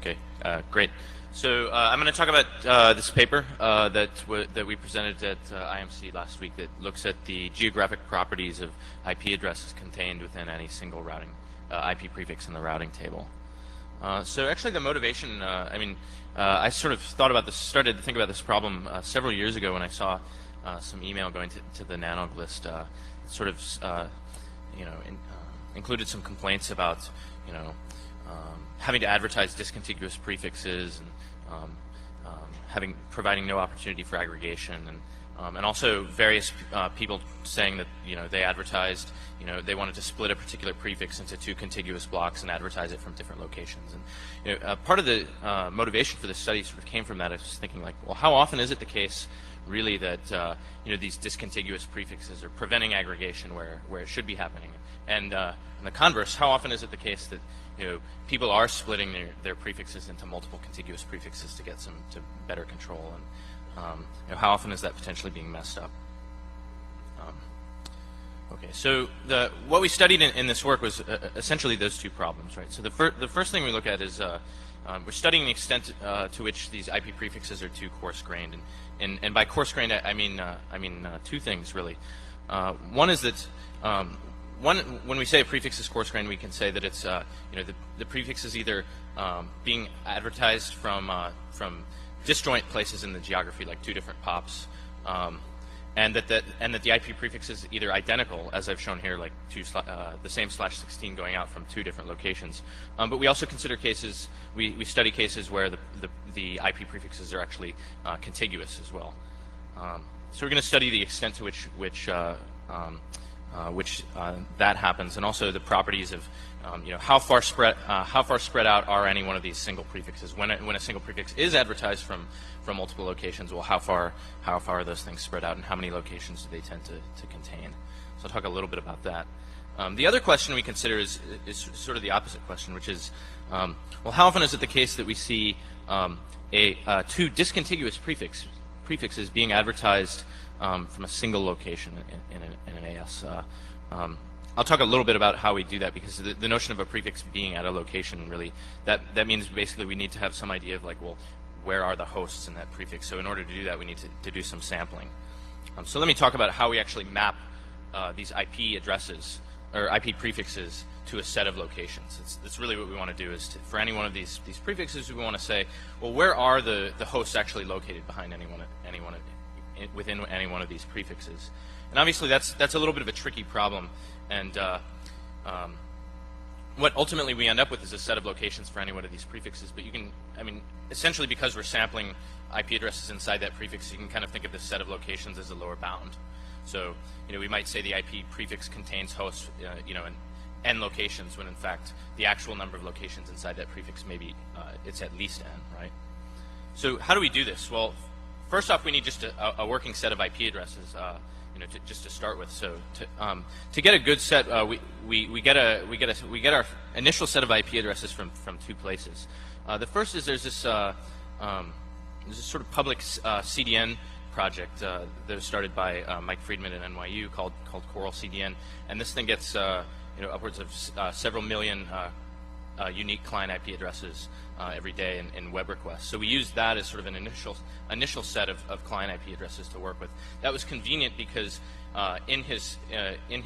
Okay, great. So I'm going to talk about this paper that we presented at IMC last week that looks at the geographic properties of IP addresses contained within any single routing IP prefix in the routing table. So actually the motivation, I sort of thought about this, started to think about this problem several years ago when I saw some email going to the NANOG list, included some complaints about, having to advertise discontiguous prefixes and providing no opportunity for aggregation, and also various people saying that they advertised, they wanted to split a particular prefix into two contiguous blocks and advertise it from different locations. And part of the motivation for this study sort of came from that. I was thinking, like, well, how often is it the case really that these discontiguous prefixes are preventing aggregation where it should be happening? And in the converse, how often is it the case that people are splitting their prefixes into multiple contiguous prefixes to get to better control, and how often is that potentially being messed up? Okay, so what we studied in this work was essentially those two problems, right? So the first thing we look at is we're studying the extent to which these IP prefixes are too coarse-grained, and by coarse-grained I mean two things really. One is that when we say a prefix is coarse-grained, we can say that it's the prefix is either being advertised from disjoint places in the geography, like two different pops, and that the IP prefix is either identical, as I've shown here, like the same /16 going out from two different locations. But we also consider cases, we study cases where the IP prefixes are actually contiguous as well. So we're going to study the extent to which that happens, and also the properties of how far spread out are any one of these single prefixes. When a single prefix is advertised from multiple locations, well, how far are those things spread out, and how many locations do they tend to contain? So I'll talk a little bit about that. The other question we consider is sort of the opposite question, which is, well, how often is it the case that we see two discontiguous prefixes being advertised from a single location in an AS? I'll talk a little bit about how we do that, because the notion of a prefix being at a location, really, that means basically we need to have some idea of, like, well, where are the hosts in that prefix? So in order to do that, we need to do some sampling. So let me talk about how we actually map these IP addresses or IP prefixes to a set of locations. That's really what we want to do, is for any one of these prefixes, we want to say, well, where are the hosts actually located behind within any one of these prefixes? And obviously that's a little bit of a tricky problem, and what ultimately we end up with is a set of locations for any one of these prefixes. But essentially, because we're sampling IP addresses inside that prefix, you can kind of think of this set of locations as a lower bound. So we might say the IP prefix contains hosts in n locations, when in fact the actual number of locations inside that prefix maybe it's at least n, right? So how do we do this? Well, first off, we need just a working set of IP addresses, just to start with. So to get a good set, we get our initial set of IP addresses from two places. The first is there's this sort of public CDN project that was started by Mike Friedman at NYU called Coral CDN, and this thing gets upwards of several million unique client IP addresses every day in web requests. So we used that as sort of an initial set of client IP addresses to work with. That was convenient because in his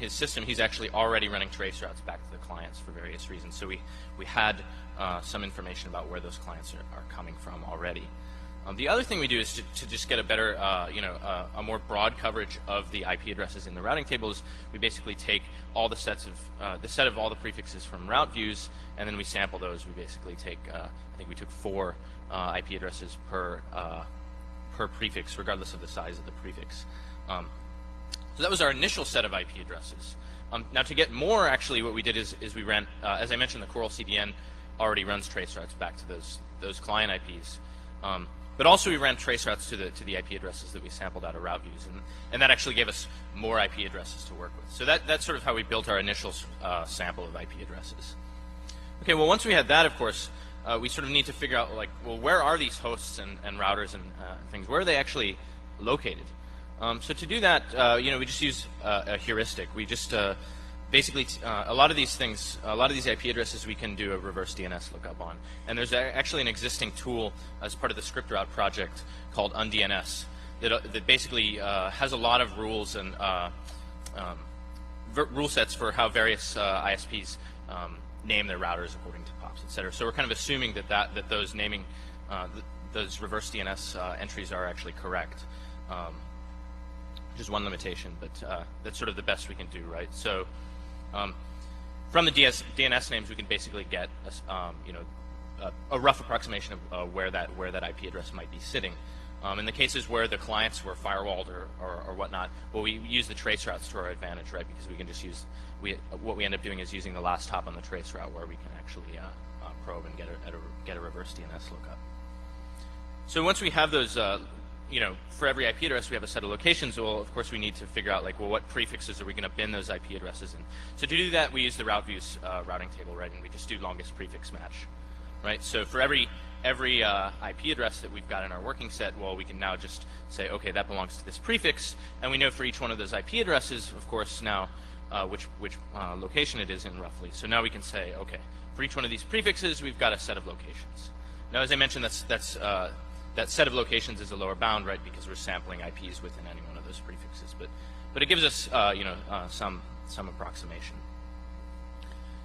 system, he's actually already running trace routes back to the clients for various reasons. So we had some information about where those clients are coming from already. The other thing we do is to just get a better, a more broad coverage of the IP addresses in the routing tables. We basically take all the sets of the set of all the prefixes from route views, and then we sample those. We basically take, I think we took 4 IP addresses per prefix, regardless of the size of the prefix. So that was our initial set of IP addresses. Now, to get more, actually, what we did is we ran, as I mentioned, the Coral CDN already runs trace routes back to those client IPs. But also we ran trace routes to the IP addresses that we sampled out of route views, and that actually gave us more IP addresses to work with. So that's sort of how we built our initial sample of IP addresses. Okay, well, once we had that, of course, we sort of need to figure out, like, well, where are these hosts and routers and things? Where are they actually located? So to do that, we just use a heuristic. We just basically, a lot of these things, a lot of these IP addresses we can do a reverse DNS lookup on. And there's actually an existing tool as part of the script route project called UnDNS that basically has a lot of rules and rule sets for how various ISPs name their routers according to POPs, et cetera. So we're kind of assuming that those naming, those reverse DNS entries are actually correct. Just one limitation, but that's sort of the best we can do, right? So from the DNS names, we can basically get a rough approximation of where that IP address might be sitting. In the cases where the clients were firewalled or whatnot, well, we use the trace routes to our advantage, right? Because we can just use what we end up doing is using the last hop on the trace route where we can actually probe and get a reverse DNS lookup. So once we have those. For every IP address, we have a set of locations. Well, of course, we need to figure out, like, well, what prefixes are we going to bin those IP addresses in? So to do that, we use the route views routing table, right? And we just do longest prefix match, right? So for every IP address that we've got in our working set, well, we can now just say, okay, that belongs to this prefix, and we know for each one of those IP addresses, of course, now which location it is in roughly. So now we can say, okay, for each one of these prefixes, we've got a set of locations. Now, as I mentioned, that set of locations is a lower bound, right? Because we're sampling IPs within any one of those prefixes, but it gives us, some approximation.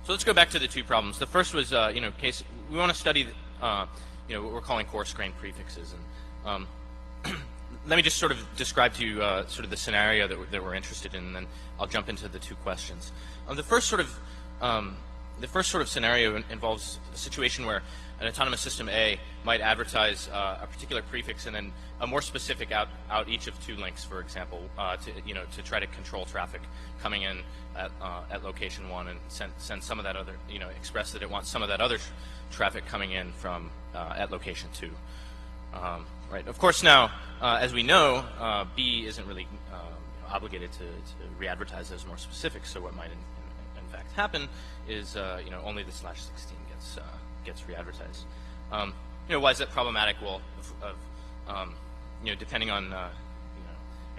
So let's go back to the two problems. The first was, case we want to study, what we're calling coarse-grained prefixes, and let me just sort of describe to you sort of the scenario that we're interested in, and then I'll jump into the two questions. The first sort of scenario involves a situation where an autonomous system A might advertise a particular prefix and then a more specific out each of two links, for example, to try to control traffic coming in at location 1 and send some of that other, express that it wants some of that other traffic coming in from at location 2. Right. Of course, now as we know, B isn't really obligated to re-advertise those more specifics. So what might in fact happen is only the /16 gets re-advertised. Why is that problematic? Well, depending on I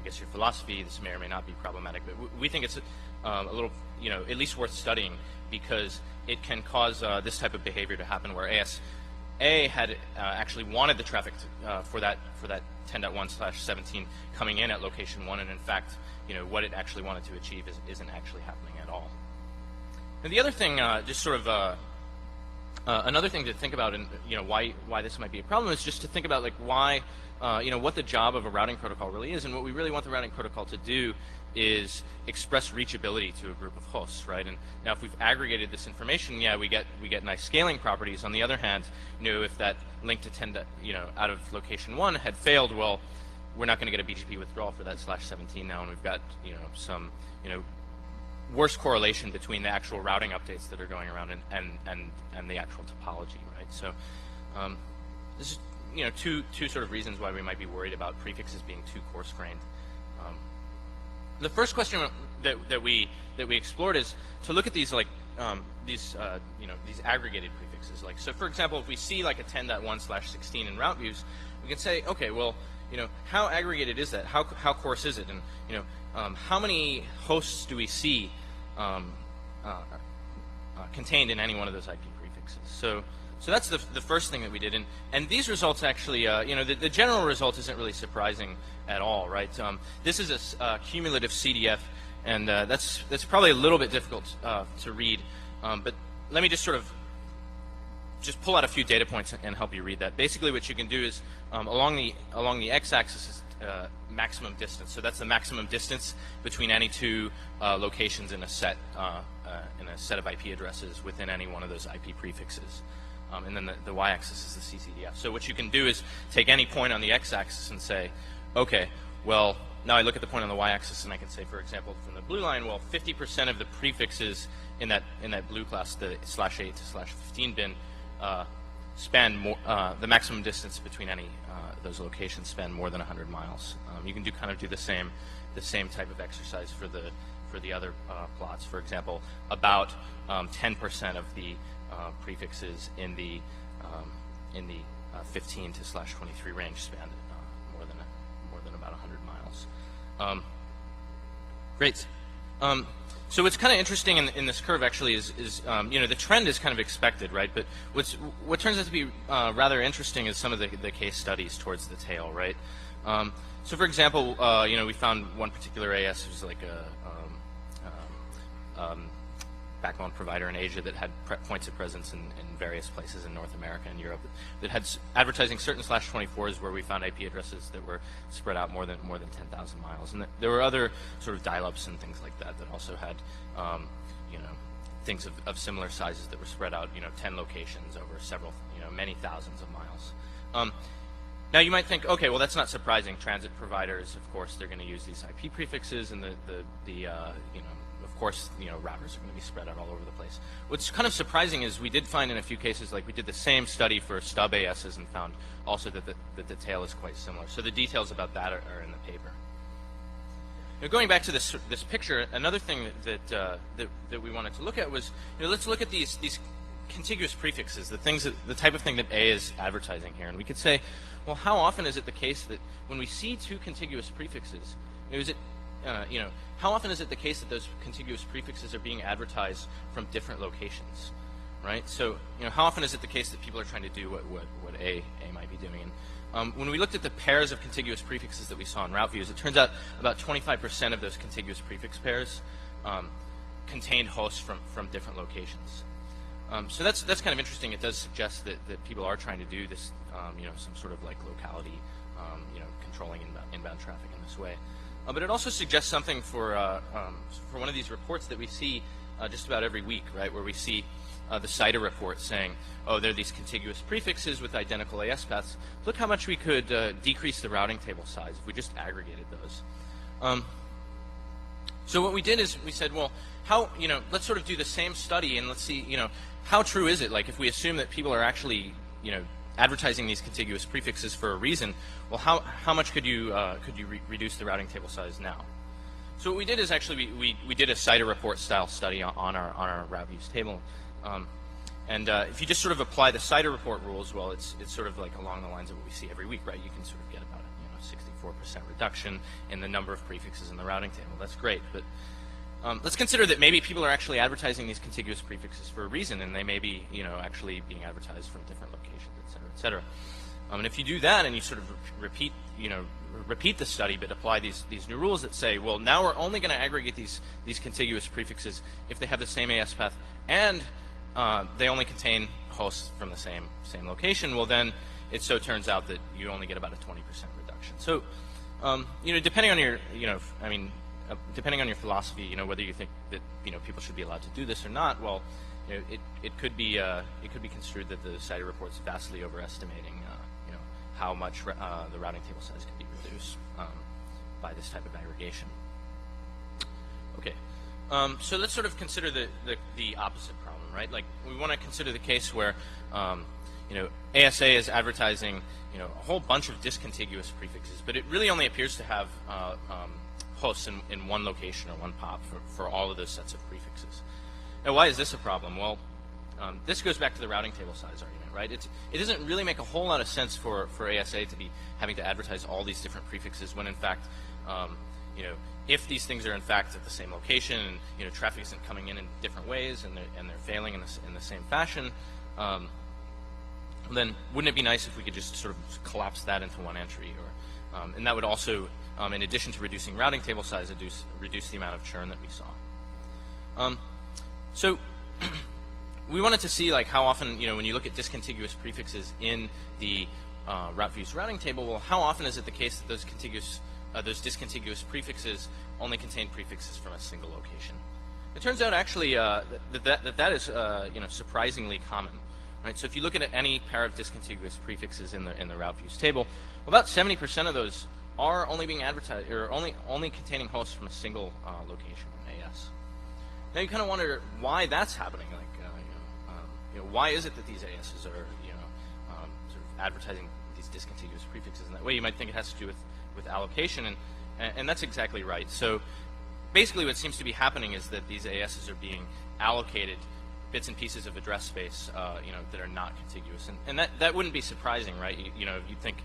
guess your philosophy, this may or may not be problematic, but we think it's a little at least worth studying because it can cause this type of behavior to happen where ASA had actually wanted the traffic for that 10.1/17 coming in at location 1, and in fact, what it actually wanted to achieve isn't actually happening at all. And the other thing, just sort of another thing to think about, and why this might be a problem, is just to think about like why, what the job of a routing protocol really is, and what we really want the routing protocol to do is express reachability to a group of hosts, right? And now, if we've aggregated this information, yeah, we get nice scaling properties. On the other hand, if that link to 10, out of location 1 had failed, well, we're not going to get a BGP withdrawal for that /17 now, and we've got some worse correlation between the actual routing updates that are going around and the actual topology, right? So this is two sort of reasons why we might be worried about prefixes being too coarse-grained. The first question that we explored is to look at these these aggregated prefixes. Like, so for example, if we see like a 10.1/16 in route views, we can say, okay, well, how aggregated is that? How coarse is it? And how many hosts do we see contained in any one of those IP prefixes? So that's the first thing that we did, and these results actually, the general result isn't really surprising at all, right? This is a cumulative CDF, and that's probably a little bit difficult to read, but let me just sort of pull out a few data points and help you read that. Basically, what you can do is along the x-axis is maximum distance. So that's the maximum distance between any two locations in a set of IP addresses within any one of those IP prefixes. And then the y-axis is the CCDF. So what you can do is take any point on the x-axis and say, okay, well, now I look at the point on the y-axis and I can say, for example, from the blue line, well, 50% of the prefixes in that blue class, the /8 to /15 bin, span more, the maximum distance between any those locations span more than 100 miles. You can do the same type of exercise for the other plots. For example, about 10% of the prefixes in the 15 to /23 range span more than about 100 miles. Great. So what's kind of interesting in this curve actually is you know, the trend is kind of expected, right? But what turns out to be rather interesting is some of the case studies towards the tail, right? So for example, you know, we found one particular AS was like a backbone provider in Asia that had points of presence in various places in North America and Europe that had advertising certain /24s where we found IP addresses that were spread out more than 10,000 miles. And there were other sort of dial-ups and things like that that also had, you know, things of similar sizes that were spread out, you know, 10 locations over several, you know, many thousands of miles. Now you might think, okay, well that's not surprising. Transit providers, of course, they're going to use these IP prefixes, and you know, of course, you know, routers are going to be spread out all over the place. What's kind of surprising is we did find in a few cases, like we did the same study for stub ASs and found also that the tail is quite similar. So the details about that are in the paper. Now going back to this picture, another thing that we wanted to look at was, you know, let's look at these contiguous prefixes, the type of thing that A is advertising here, and we could say, well, how often is it the case that when we see two contiguous prefixes, you know, how often is it the case that those contiguous prefixes are being advertised from different locations, right? So, you know, how often is it the case that people are trying to do what A might be doing? And when we looked at the pairs of contiguous prefixes that we saw in route views, it turns out about 25% of those contiguous prefix pairs contained hosts from different locations. So that's kind of interesting. It does suggest that people are trying to do this, you know, some sort of like locality, you know, controlling inbound traffic in this way. But it also suggests something for one of these reports that we see just about every week, right, where we see the CIDR report saying, oh, there are these contiguous prefixes with identical AS paths. Look how much we could decrease the routing table size if we just aggregated those. So what we did is we said, well, how, you know, let's sort of do the same study and let's see, you know, how true is it? Like if we assume that people are actually, you know, advertising these contiguous prefixes for a reason, well, how much could you reduce the routing table size now? So what we did is actually we did a CIDR report style study on our route views table, and if you just sort of apply the CIDR report rules, well, it's sort of like along the lines of what we see every week, right? You can sort of get about a 64% reduction in the number of prefixes in the routing table. That's great, but let's consider that maybe people are actually advertising these contiguous prefixes for a reason, and they may be, you know, actually being advertised from different locations, et cetera, et cetera. And if you do that and you sort of repeat the study, but apply these new rules that say, well, now we're only going to aggregate these contiguous prefixes if they have the same AS path and they only contain hosts from the same location. Well, then it so turns out that you only get about a 20% reduction. So, you know, depending on your, you know, I mean, depending on your philosophy, you know, whether you think that, you know, people should be allowed to do this or not, well, you know, it could be construed that the CIDR report's vastly overestimating, you know, how much the routing table size can be reduced by this type of aggregation. Okay, so let's sort of consider the opposite problem, right? Like we want to consider the case where, you know, ASA is advertising, you know, a whole bunch of discontiguous prefixes, but it really only appears to have hosts in one location or one POP for all of those sets of prefixes. Now, why is this a problem? Well, this goes back to the routing table size argument, right? It doesn't really make a whole lot of sense for ASA to be having to advertise all these different prefixes when, in fact, you know, if these things are in fact at the same location and, you know, traffic isn't coming in different ways and they're failing in the same fashion, then wouldn't it be nice if we could just sort of collapse that into one entry? Or and that would also, in addition to reducing routing table size, reduce the amount of churn that we saw. So we wanted to see like how often, you know, when you look at discontiguous prefixes in the route views routing table, well, how often is it the case that those discontiguous prefixes only contain prefixes from a single location? It turns out actually that is you know, surprisingly common, right? So if you look at any pair of discontiguous prefixes in the route views table, about 70% of those are only being advertised or only containing hosts from a single location in AS. Now you kind of wonder why that's happening. Like, you know, why is it that these ASs are, you know, sort of advertising these discontiguous prefixes in that way? You might think it has to do with allocation, and that's exactly right. So basically, what seems to be happening is that these ASs are being allocated bits and pieces of address space, you know, that are not contiguous, and that wouldn't be surprising, right? You know, you'd think,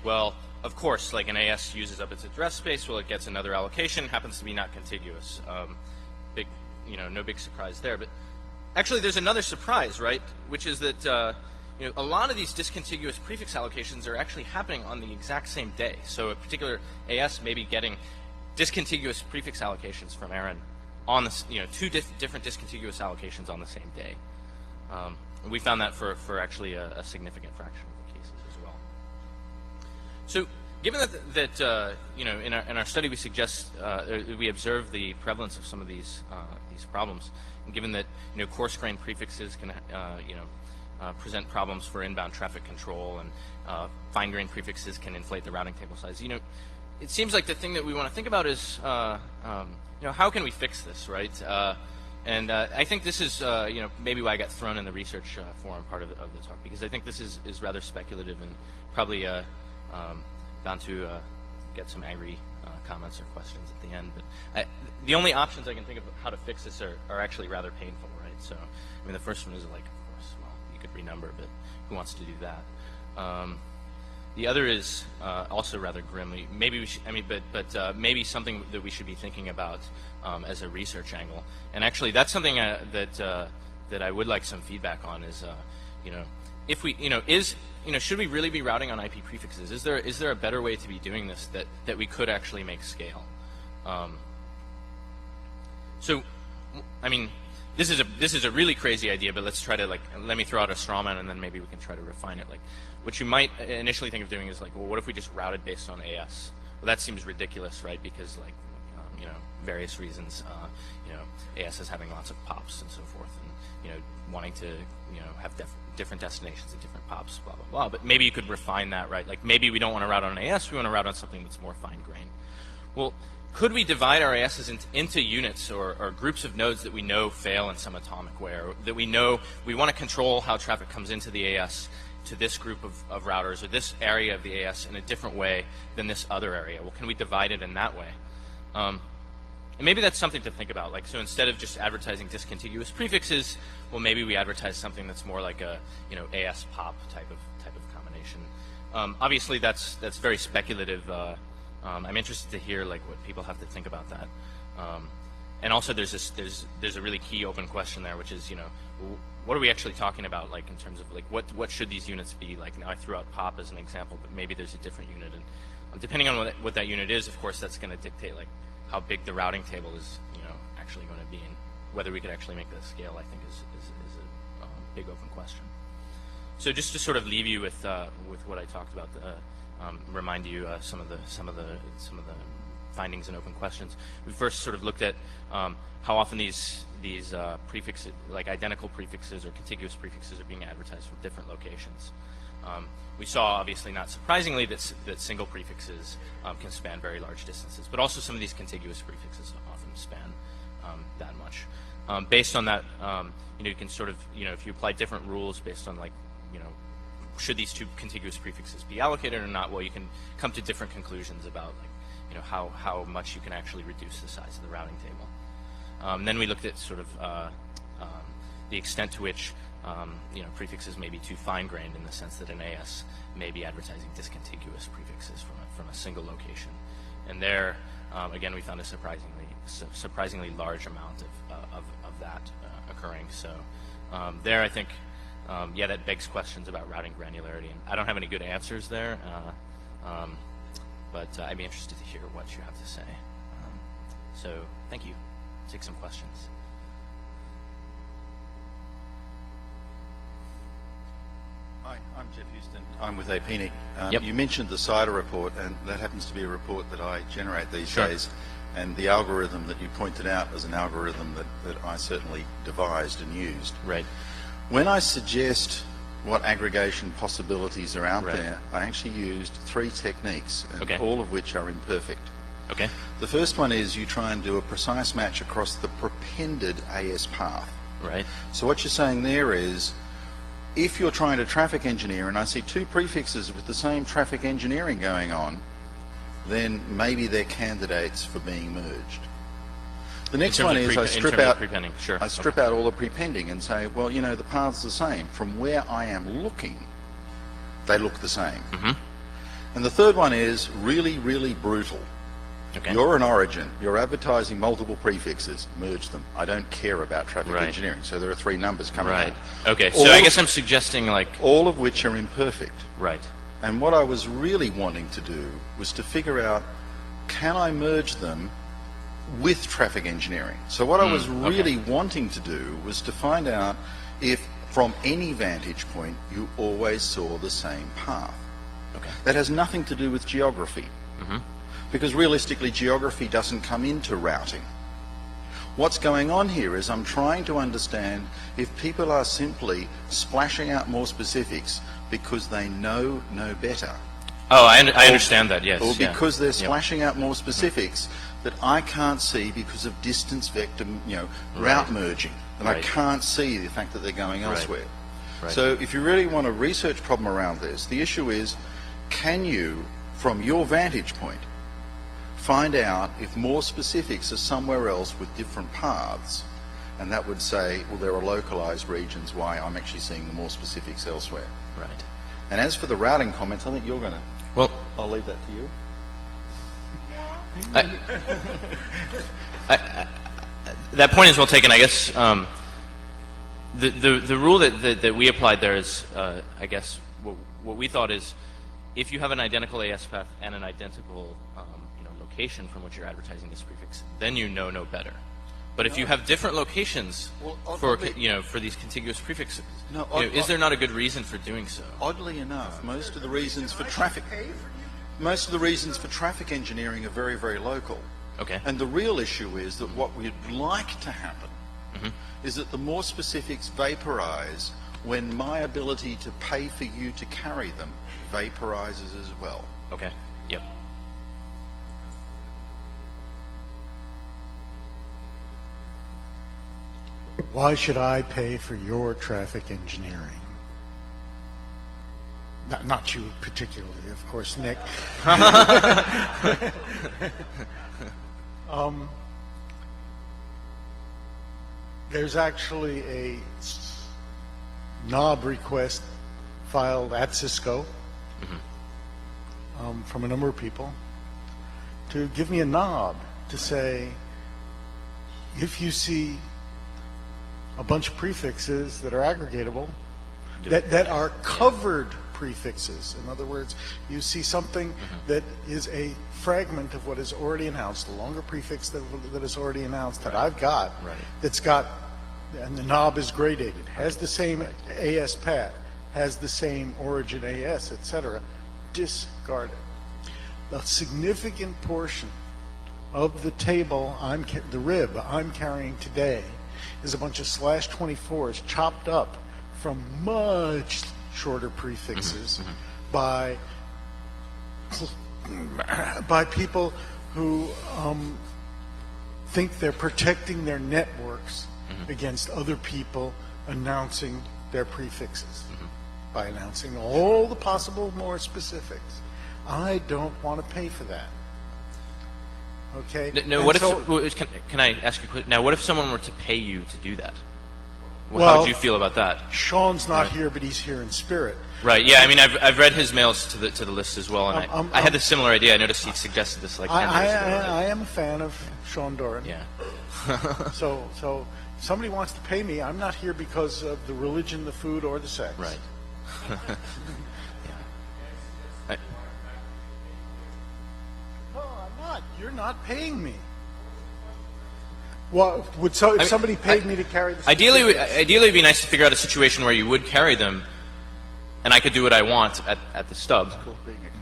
well, of course, like an AS uses up its address space, well, it gets another allocation, happens to be not contiguous. big, no big surprise there. But actually, there's another surprise, right? Which is that a lot of these discontiguous prefix allocations are actually happening on the exact same day. So a particular AS may be getting discontiguous prefix allocations from Aaron on this, two different discontiguous allocations on the same day. And we found that for actually a significant fraction of the cases as well. So given that in our study we suggest we observe the prevalence of some of these problems, and given that coarse grain prefixes can present problems for inbound traffic control, and fine grain prefixes can inflate the routing table size, it seems like the thing that we want to think about is how can we fix this, right? And I think this is maybe why I got thrown in the research forum part of the talk, because I think this is rather speculative and probably bound to get some angry comments or questions at the end. But the only options I can think of how to fix this are actually rather painful, right? So, I mean, the first one is like, of course, well, you could renumber, but who wants to do that? The other is also rather grimly. Maybe we should, but maybe something that we should be thinking about as a research angle. And actually, that's something that I would like some feedback on. Is if we, should we really be routing on IP prefixes? Is there a better way to be doing this that we could actually make scale? So, I mean, this is a really crazy idea, but let's try to let me throw out a straw man, and then maybe we can try to refine it. What you might initially think of doing is well, what if we just routed based on AS? Well, that seems ridiculous, right? Because various reasons, AS is having lots of pops and so forth, and wanting to have different destinations and different pops, blah blah blah. But maybe you could refine that, right? Maybe we don't want to route on AS, we want to route on something that's more fine grained. Well, could we divide our ASs into units or groups of nodes that we know fail in some atomic way, or that we know we want to control how traffic comes into the AS to this group of routers or this area of the AS in a different way than this other area? Well, can we divide it in that way? And maybe that's something to think about. So instead of just advertising discontiguous prefixes, well, maybe we advertise something that's more like a AS pop type of combination. Obviously, that's very speculative. I'm interested to hear what people have to think about that. And also, there's a really key open question there, which is what are we actually talking about, in terms of what should these units be? Now I threw out pop as an example, but maybe there's a different unit, and depending on what that unit is, of course, that's going to dictate how big the routing table is actually going to be, and whether we could actually make that scale, I think, is a big open question. So just to sort of leave you with what I talked about, remind you some of the findings and open questions. We first sort of looked at how often these prefixes, identical prefixes or contiguous prefixes, are being advertised from different locations. We saw, obviously not surprisingly, that single prefixes can span very large distances, but also some of these contiguous prefixes often span that much. Based on that, you can sort of, if you apply different rules based on should these two contiguous prefixes be allocated or not, well, you can come to different conclusions about how much you can actually reduce the size of the routing table. Then we looked at sort of the extent to which prefixes may be too fine-grained, in the sense that an AS may be advertising discontiguous prefixes from a single location. And there, again, we found a surprisingly large amount of that occurring. So there, I think, that begs questions about routing granularity. And I don't have any good answers there, but I'd be interested to hear what you have to say. So thank you. Take some questions. Hi, I'm Jeff Houston. I'm with APNIC. Yep. You mentioned the CIDR report, and that happens to be a report that I generate these Sure. days. And the algorithm that you pointed out was an algorithm that I certainly devised and used. Right. When I suggest what aggregation possibilities are out Right. there, I actually used 3 techniques, and Okay. all of which are imperfect. Okay. The first one is you try and do a precise match across the prepended AS path. Right. So what you're saying there is, if you're trying to traffic engineer, and I see 2 prefixes with the same traffic engineering going on, then maybe they're candidates for being merged. The next one is I strip out all the prepending and say, well, the path's the same. From where I am looking, they look the same. Mm-hmm. And the third one is really, really brutal. Okay. You're an origin. You're advertising multiple prefixes. Merge them. I don't care about traffic Right. engineering. So there are 3 numbers coming Right. out. Okay. So I guess I'm suggesting like. All of which are imperfect. Right. And what I was really wanting to do was to figure out, can I merge them with traffic engineering? So what I was really wanting to do was to find out if from any vantage point you always saw the same path. Okay. That has nothing to do with geography. Because realistically, geography doesn't come into routing. What's going on here is I'm trying to understand if people are simply splashing out more specifics because they know no better. Oh, I understand that, yes. Or yeah. because they're Yep. splashing out more specifics that I can't see because of distance vector, route merging. And I Right. can't see the fact that they're going Right. elsewhere. Right. So if you really want a research problem around this, the issue is, can you, from your vantage point, find out if more specifics are somewhere else with different paths? And that would say, well, there are localized regions why I'm actually seeing the more specifics elsewhere. Right. And as for the routing comments, I think you're going to... Well, I'll leave that to you. that point is well taken. I guess the rule that we applied there is, I guess, what we thought is, if you have an identical AS path and an identical location from which you're advertising this prefix, then you know no better. But if you have different locations for these contiguous prefixes, is there not a good reason for doing so? Oddly enough, most of the reasons for traffic engineering are very, very local. Okay. And the real issue is that what we'd like to happen is that the more specifics vaporize when my ability to pay for you to carry them vaporizes as well. Okay. Yep. Why should I pay for your traffic engineering? Not you particularly, of course, Nick. There's actually a knob request filed at Cisco from a number of people to give me a knob to say, if you see a bunch of prefixes that are aggregatable, that are covered prefixes. In other words, you see something that is a fragment of what is already announced, a longer prefix that is already announced that I've got, that's got, and the knob is gradated, has the same AS path, has the same origin AS, etc. Discard it. A significant portion of the table, the rib I'm carrying today, is a bunch of /24s chopped up from much shorter prefixes by people who think they're protecting their networks against other people announcing their prefixes by announcing all the possible more specifics. I don't want to pay for that. Okay. No. What if? Can I ask you a question? Now, what if someone were to pay you to do that? Well, how would you feel about that? Sean's not here, but he's here in spirit. Right. Yeah. I mean, I've read his mails to the list as well, and I had a similar idea. I noticed he suggested this like 10 years ago. I am a fan of Sean Doran. Yeah. So if somebody wants to pay me, I'm not here because of the religion, the food, or the sex. Right. No, I'm not. You're not paying me. Well, if somebody paid me to carry the Ideally, it'd be nice to figure out a situation where you would carry them, and I could do what I want at the stub,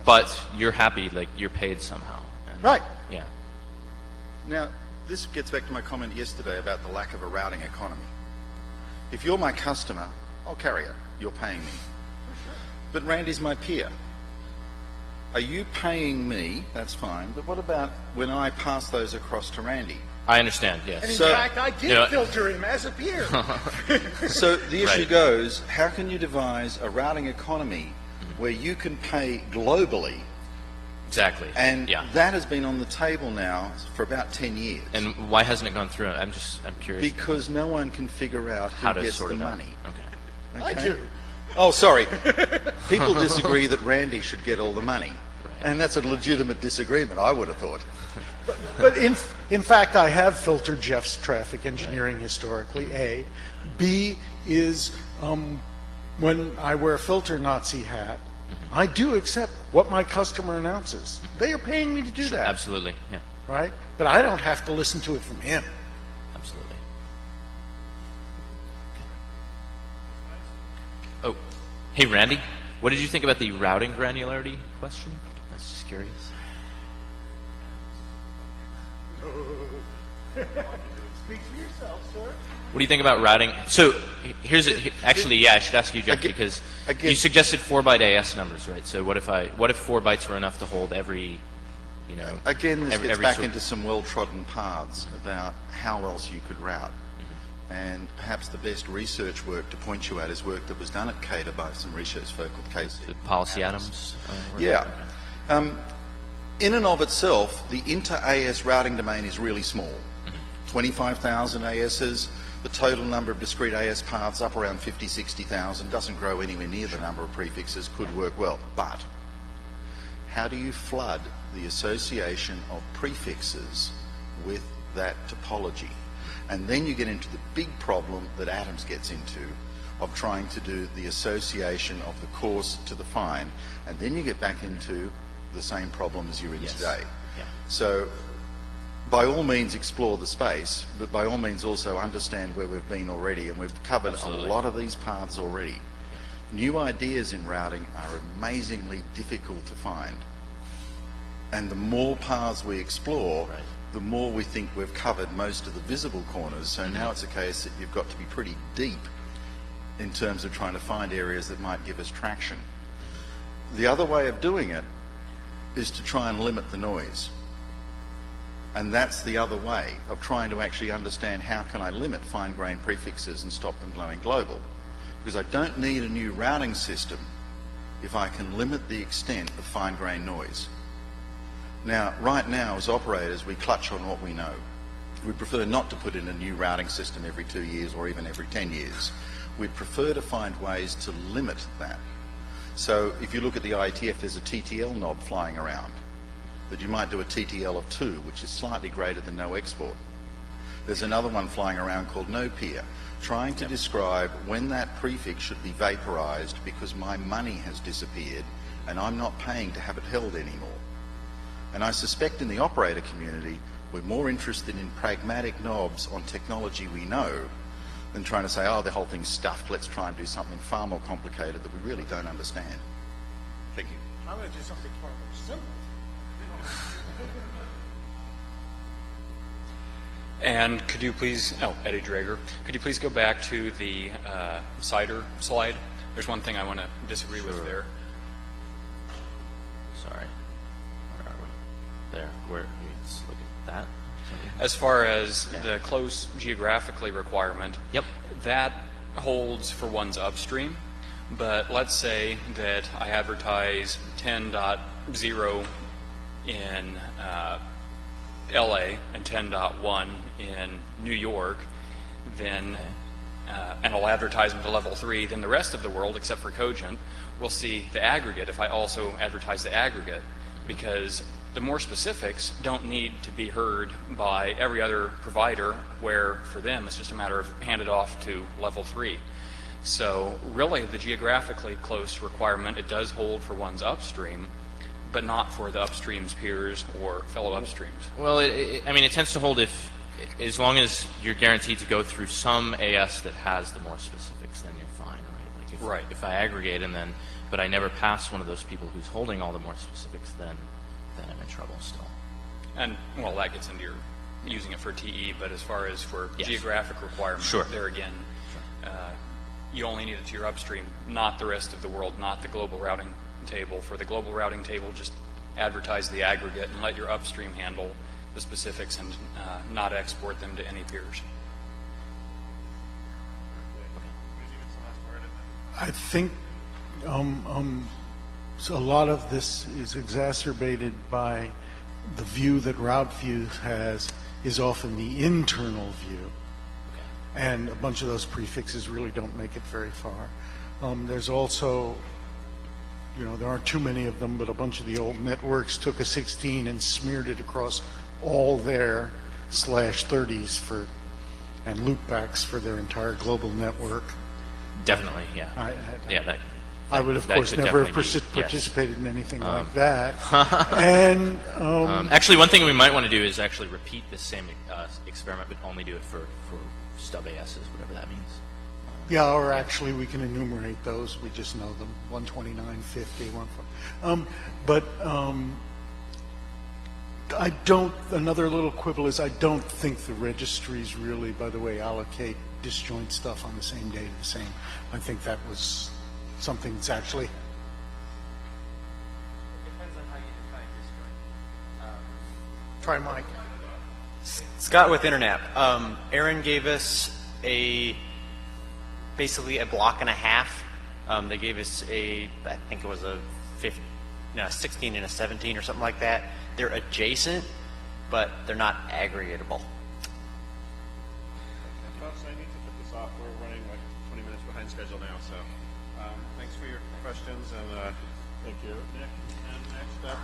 but you're happy, like you're paid somehow. Right. Yeah. Now, this gets back to my comment yesterday about the lack of a routing economy. If you're my customer, I'll carry it. You're paying me. But Randy's my peer. Are you paying me? That's fine. But what about when I pass those across to Randy? I understand, And in yes. fact, I did filter him as a peer. So the issue Right. goes, how can you devise a routing economy where you can pay globally? Exactly. And yeah. that has been on the table now for about 10 years. And why hasn't it gone through? I'm curious. Because no one can figure out how who to gets sort the it out. money. Okay. I Okay? do. Oh, sorry. People disagree that Randy should get all the money. And that's a legitimate disagreement, I would have thought. But in fact, I have filtered Jeff's traffic engineering historically, A. B is when I wear a filter Nazi hat, I do accept what my customer announces. They are paying me to do that. Absolutely, yeah, Right? But I don't have to listen to it from him. absolutely. Oh, hey Randy, what did you think about the routing granularity question? I was just curious. Speak for yourself, sir. What do you think about routing? So actually, yeah, I should ask you, Jeff, because you suggested 4-byte AS numbers, right? So what if 4 bytes were enough to hold every, Again, this gets back sort- into some well-trodden paths about how else you could route. And perhaps the best research work to point you at is work that was done at CADA by some research folk called Casey. the policy atoms? Yeah. In and of itself, the inter-AS routing domain is really small. 25,000 ASs, the total number of discrete AS paths up around 50, 60,000, doesn't grow anywhere near the number of prefixes, could work well. But how do you flood the association of prefixes with that topology? And then you get into the big problem that Atoms gets into of trying to do the association of the coarse to the fine, and then you get back into the same problem as you're in today. Yeah. So by all means explore the space, but by all means also understand where we've been already, and we've covered Absolutely. a lot of these paths already. New ideas in routing are amazingly difficult to find, and the more paths we explore, Right. the more we think we've covered most of the visible corners. So now it's a case that you've got to be pretty deep in terms of trying to find areas that might give us traction. The other way of doing it is to try and limit the noise. And that's the other way of trying to actually understand how can I limit fine-grained prefixes and stop them going global. Because I don't need a new routing system if I can limit the extent of fine-grained noise. Now, right now, as operators, we clutch on what we know. We prefer not to put in a new routing system every 2 years or even every 10 years. We'd prefer to find ways to limit that. So if you look at the IETF, there's a TTL knob flying around, that you might do a TTL of 2, which is slightly greater than no export. There's another one flying around called no peer, trying to describe when that prefix should be vaporized because my money has disappeared and I'm not paying to have it held anymore. And I suspect in the operator community, we're more interested in pragmatic knobs on technology we know than trying to say, oh, the whole thing's stuffed, let's try and do something far more complicated that we really don't understand. Thank you. I'm going to do something far more simple. And could you please, Eddie Drager, could you please go back to the cider slide? There's one thing I want to disagree with there. Sorry. Where are we? There. Let's look at that. As far as the close geographically requirement, Yep. that holds for one's upstream. But let's say that I advertise 10.0 in LA and 10.1 in New York, then and I'll advertise them to level 3, then the rest of the world, except for Cogent, will see the aggregate if I also advertise the aggregate, because the more specifics don't need to be heard by every other provider, where for them it's just a matter of hand it off to level 3. So really the geographically close requirement, it does hold for one's upstream, but not for the upstream's peers or fellow upstreams. Well, I mean, it tends to hold as long as you're guaranteed to go through some AS that has the more specifics, then you're fine, right? Like if I aggregate and then, but I never pass one of those people who's holding all the more specifics, then I'm in trouble still. And, well, that gets into your using it for TE, but as far as for Yes. geographic requirement, Sure. there again, you only need it to your upstream, not the rest of the world, not the global routing table. For the global routing table, just advertise the aggregate and let your upstream handle the specifics and not export them to any peers. I think so a lot of this is exacerbated by the view that RouteView has is often the internal view. And a bunch of those prefixes really don't make it very far. There's also, there aren't too many of them, but a bunch of the old networks took a 16 and smeared it across all their /30s for, and loopbacks for their entire global network. Definitely, yeah. I would, of that course, could never have definitely be, yes. participated in anything like that. And Actually, one thing we might want to do is actually repeat this same experiment, but only do it for stub ASs, whatever that means. yeah, or actually we can enumerate those. We just know them: 129, 50, 140. But I don't. Another little quibble is I don't think the registries really, by the way, allocate disjoint stuff on the same day to the same. I think that was something that's actually. Depends on how you define disjoint. Try Mike. Scott with Internet. Aaron gave us basically a block and a half. They gave us I think it was a 16 and a 17 or something like that. They're adjacent, but they're not aggregatable. Folks, I need to put this off. We're running like 20 minutes behind schedule now, so thanks for your questions, and thank you, Nick. And next up.